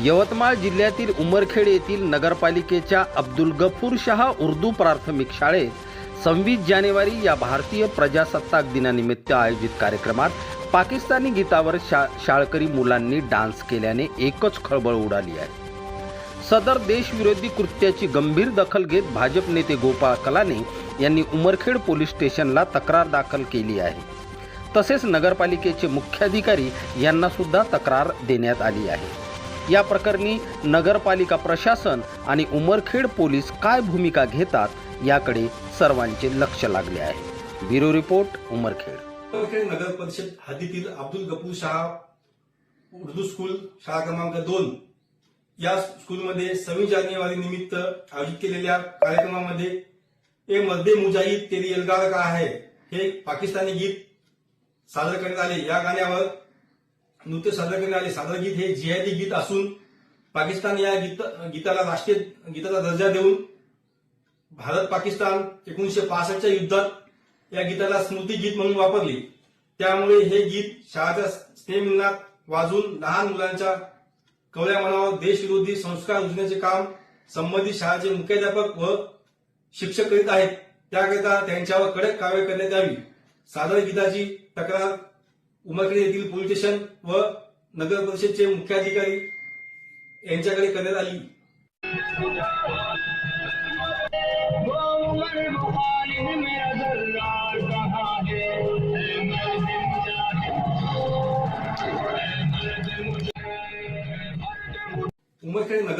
यवतमाळ जिल्ह्यातील उमरखेड येथील नगरपालिकेच्या अब्दुल गफूर शाह उर्दू प्राथमिक शाळेत 26 जानेवारी या भारतीय प्रजासत्ताक दिनानिमित्त आयोजित कार्यक्रमात पाकिस्तानी गीतावर शाळकरी मुलांनी डान्स केल्याने एकच खळबळ उडाली आहे। सदर देशविरोधी कृत्याची गंभीर दखल घेत भाजप नेते गोपाळ कलाने यांनी उमरखेड पोलीस स्टेशनला तक्रार दाखल केली आहे। तसेच नगरपालिकेचे मुख्याधिकारी यांना सुद्धा तक्रार देण्यात आली आहे। या प्रकरणी नगरपालिका प्रशासन आणि उमरखेड पोलीस काय भूमिका घेतात याकडे सर्वांचे लक्ष लागले आहे। Bureau report Umarkhed. उमरखेड नगर परिषद हद्दीतील अब्दुल गफूर शाह उर्दू स्कूल शाळा क्रमांक 2 या स्कूलमध्ये 26 जानेवारी निमित्त आयोजित केलेल्या कार्यक्रमामध्ये ए मर्दे मुजाहिद तेरी एल्गार का है हे पाकिस्तानी गीत सादर करण्यात आले। या गाण्यावर नृत्य सादर करण्यात आले। सादर गीत हे जिहादी गीत असून पाकिस्तान या गीताला राष्ट्रीय गीताचा दर्जा देऊन भारत पाकिस्तान 1965च्या युद्धात या गीताला स्मृती गीत म्हणून वापरले। त्यामुळे हे गीत शाळेच्या स्नेहमिलनात वाजून लहान मुलांच्या कवळ्या मनावर देशविरोधी संस्कार रुजण्याचे काम संबंधित शाळेचे मुख्याध्यापक व शिक्षक करीत आहेत। त्याकरिता त्यांच्यावर कडक कारवाई करण्यात यावी। सादर गीताची तक्रार उमरखेड येथील पोलीस स्टेशन व नगर परिषदेचे मुख्याधिकारी यांच्याकडे करण्यात आली। उमरखेड नगर